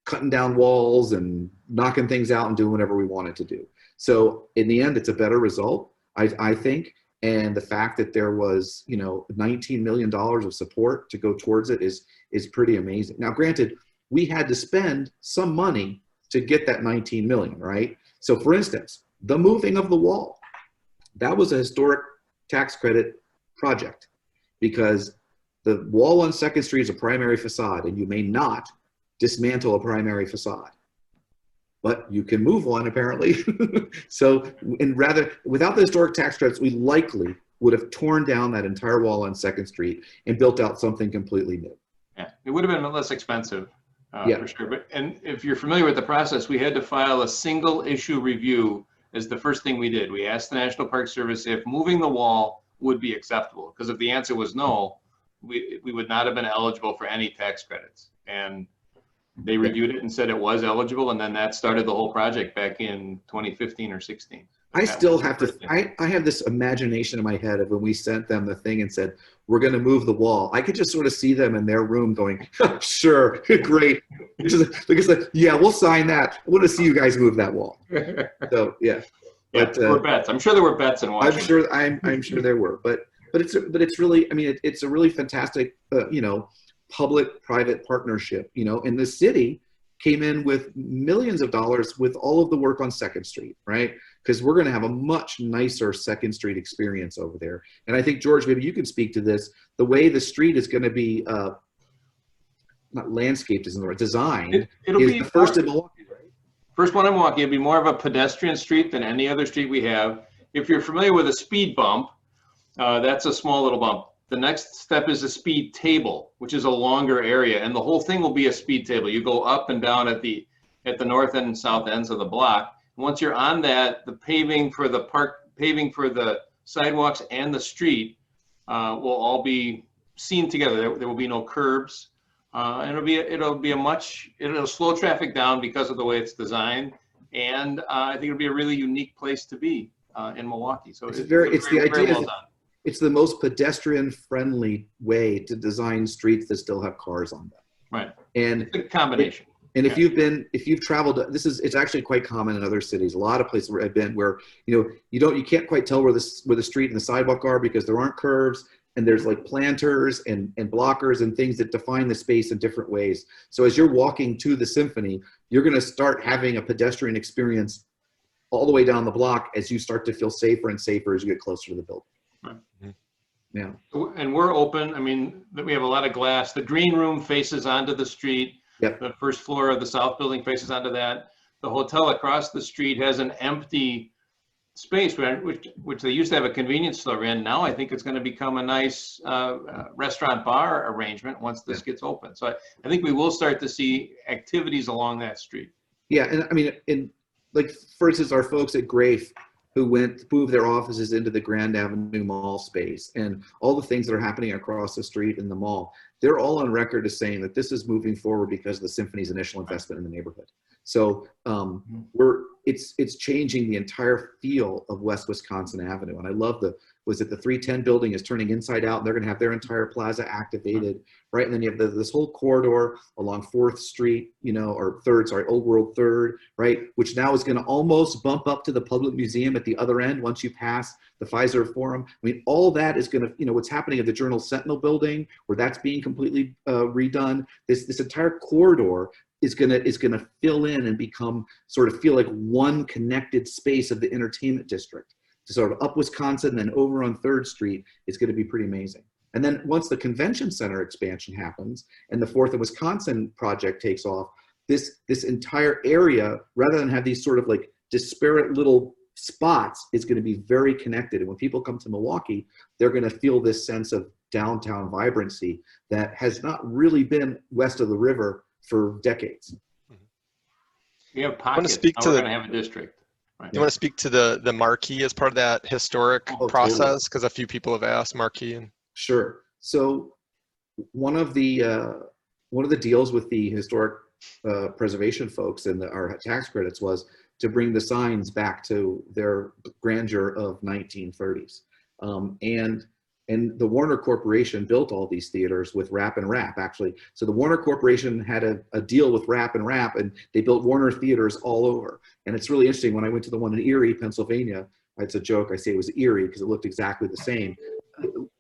S2: cutting down walls and knocking things out and doing whatever we wanted to do. So in the end, it's a better result, I think. And the fact that there was, $19 million of support to go towards it is pretty amazing. Now, granted, we had to spend some money to get that 19 million, right? So for instance, the moving of the wall, that was a historic tax credit project because the wall on 2nd Street is a primary facade and you may not dismantle a primary facade, but you can move one apparently. So, and rather, without the historic tax credits, we likely would have torn down that entire wall on 2nd Street and built out something completely new.
S4: Yeah, it would have been less expensive.
S2: Yeah.
S4: For sure. And if you're familiar with the process, we had to file a single issue review as the first thing we did. We asked the National Park Service if moving the wall would be acceptable, because if the answer was no, we would not have been eligible for any tax credits. And they reviewed it and said it was eligible, and then that started the whole project back in 2015 or 16.
S2: I still have to, I have this imagination in my head of when we sent them the thing and said, we're going to move the wall. I could just sort of see them in their room going, sure, great. Because yeah, we'll sign that. I want to see you guys move that wall. So yeah.
S4: Yeah, there were bets. I'm sure there were bets in Washington.
S2: I'm sure there were, but it's really, I mean, it's a really fantastic, public-private partnership, and the city came in with millions of dollars with all of the work on 2nd Street, right? Because we're going to have a much nicer 2nd Street experience over there. And I think, George, maybe you can speak to this. The way the street is going to be, not landscaped isn't the right, designed,
S4: it'll
S2: is
S4: be
S2: the first in Milwaukee, right?
S4: First one in Milwaukee. It'll be more of a pedestrian street than any other street we have. If you're familiar with a speed bump, that's a small little bump. The next step is a speed table, which is a longer area, and the whole thing will be a speed table. You go up and down at the north and south ends of the block. Once you're on that, the paving for the sidewalks and the street will all be seen together. There will be no curbs, and it'll slow traffic down because of the way it's designed. And I think it'll be a really unique place to be in Milwaukee. So
S2: it's the most pedestrian-friendly way to design streets that still have cars on them.
S4: Right.
S2: And
S4: it's a combination.
S2: And if you've traveled, it's actually quite common in other cities. A lot of places where I've been where, you can't quite tell where the street and the sidewalk are because there aren't curves, and there's like planters and blockers and things that define the space in different ways. So as you're walking to the symphony, you're going to start having a pedestrian experience all the way down the block as you start to feel safer and safer as you get closer to the building.
S4: Right.
S2: Yeah.
S4: And we're open. I mean, we have a lot of glass. The green room faces onto the street.
S2: Yep.
S4: The first floor of the south building faces onto that. The hotel across the street has an empty space which they used to have a convenience store in. Now I think it's going to become a nice restaurant bar arrangement once this gets open. So I think we will start to see activities along that street.
S2: Yeah, and I mean, like for instance, our folks at Grafe who moved their offices into the Grand Avenue Mall space, and all the things that are happening across the street in the mall, they're all on record as saying that this is moving forward because of the Symphony's initial investment in the neighborhood. So it's changing the entire feel of West Wisconsin Avenue. And I love the 310 building is turning inside out, and they're going to have their entire plaza activated, right? And then you have this whole corridor along 4th Street, or 3rd, sorry, Old World 3rd, right? Which now is going to almost bump up to the Public Museum at the other end once you pass the Pfizer Forum. I mean, all that is going to, what's happening at the Journal Sentinel building, where that's being completely redone. This entire corridor is gonna fill in and feel like one connected space of the entertainment district. So sort of up Wisconsin, then over on 3rd Street is going to be pretty amazing. And then once the convention center expansion happens and the 4th of Wisconsin project takes off, this entire area, rather than have these sort of like disparate little spots, is going to be very connected. And when people come to Milwaukee, they're going to feel this sense of downtown vibrancy that has not really been west of the river for decades.
S4: We have pockets.
S3: Speak
S4: now
S3: to
S4: we're
S3: the-
S4: going to have a district. Right.
S3: You want to speak to the marquee as part of that historic
S2: Oh,
S3: process? Because a few people have asked marquee. And
S2: Sure. So one of the deals with the historic preservation folks and our tax credits was to bring the signs back to their grandeur of 1930s. And the Warner Corporation built all these theaters with Rap and Rap, actually. So the Warner Corporation had a deal with Rap and Rap, and they built Warner theaters all over. And it's really interesting. When I went to the one in Erie, Pennsylvania, it's a joke. I say it was Erie because it looked exactly the same.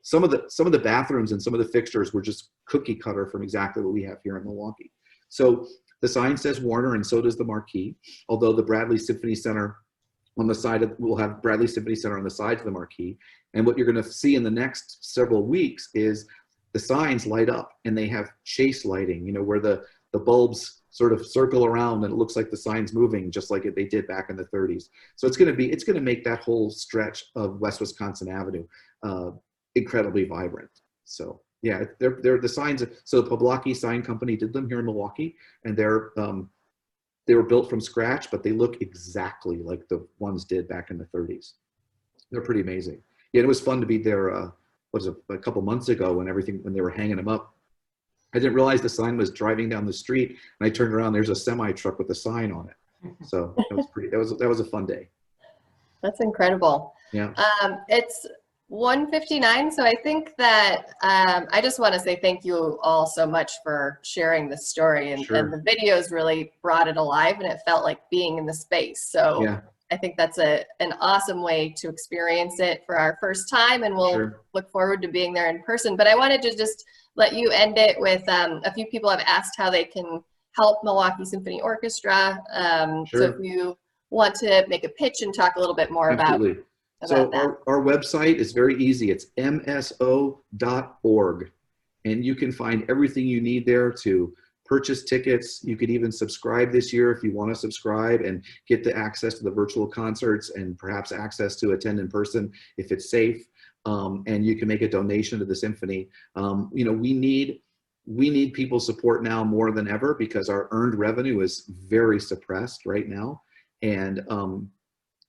S2: Some of the bathrooms and some of the fixtures were just cookie cutter from exactly what we have here in Milwaukee. So the sign says Warner, and so does the marquee. Although the Bradley Symphony Center on the side we'll have Bradley Symphony Center on the sides of the marquee. And what you're going to see in the next several weeks is the signs light up, and they have chase lighting, where the bulbs sort of circle around and it looks like the sign's moving just like they did back in the 30s. So it's going to make that whole stretch of West Wisconsin Avenue incredibly vibrant. So yeah, they're the signs. So the Poblocki Sign Company did them here in Milwaukee, and they were built from scratch, but they look exactly like the ones did back in the 30s. They're pretty amazing. Yeah, it was fun to be there, a couple months ago when they were hanging them up. I didn't realize the sign was driving down the street, and I turned around, there's a semi truck with a sign on it. So that was a fun day.
S1: That's incredible.
S2: Yeah.
S1: It's 1:59, so I think that I just want to say thank you all so much for sharing this story, and the videos really brought it alive, and it felt like being in the space. So
S2: Yeah.
S1: I think that's an awesome way to experience it for our first time, and we'll look forward to being there in person. But I wanted to just let you end it with a few people have asked how they can help Milwaukee Symphony Orchestra. So if you want to make a pitch and talk a little bit more about
S2: So
S1: that.
S2: our website is very easy. It's mso.org, and you can find everything you need there to purchase tickets. You could even subscribe this year if you want to subscribe and get the access to the virtual concerts and perhaps access to attend in person if it's safe. And you can make a donation to the symphony. We need people's support now more than ever because our earned revenue is very suppressed right now. And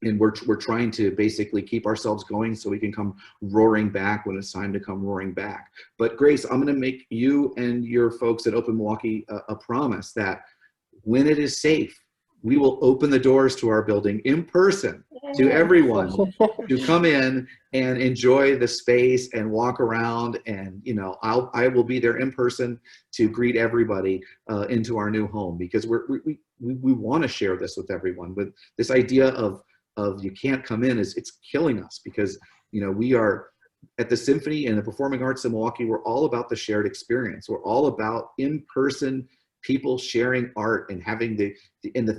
S2: we're trying to basically keep ourselves going so we can come roaring back when it's time to come roaring back. But Grace, I'm going to make you and your folks at Open Milwaukee a promise that when it is safe, we will open the doors to our building in person to everyone to come in and enjoy the space and walk around. And, you know, I will be there in person to greet everybody into our new home, because we want to share this with everyone. But this idea of you can't come in it's killing us, because, you know, we are at the Symphony and the Performing Arts in Milwaukee. We're all about the shared experience. We're all about in-person people sharing art and having the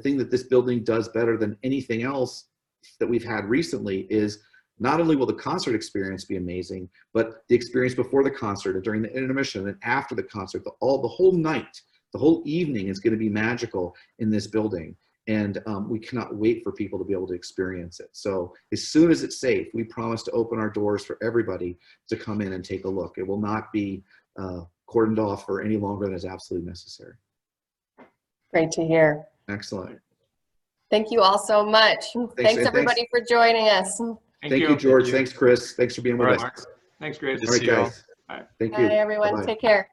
S2: thing that this building does better than anything else that we've had recently is not only will the concert experience be amazing, but the experience before the concert and during the intermission and after the concert, the whole night, the whole evening is going to be magical in this building. And we cannot wait for people to be able to experience it. So as soon as it's safe, we promise to open our doors for everybody to come in and take a look. It will not be cordoned off for any longer than is absolutely necessary.
S1: Great to hear.
S2: Excellent.
S1: Thank you all so much. Thanks
S2: and
S1: everybody for joining us.
S2: Thank you, George. Thanks, Chris. Thanks for being with
S4: All
S2: us.
S4: right. Thanks, Grace.
S3: Good to
S2: All right,
S3: see you all.
S2: guys.
S4: Bye.
S2: Thank you.
S1: Bye, everyone.
S2: Bye-bye.
S1: Take care.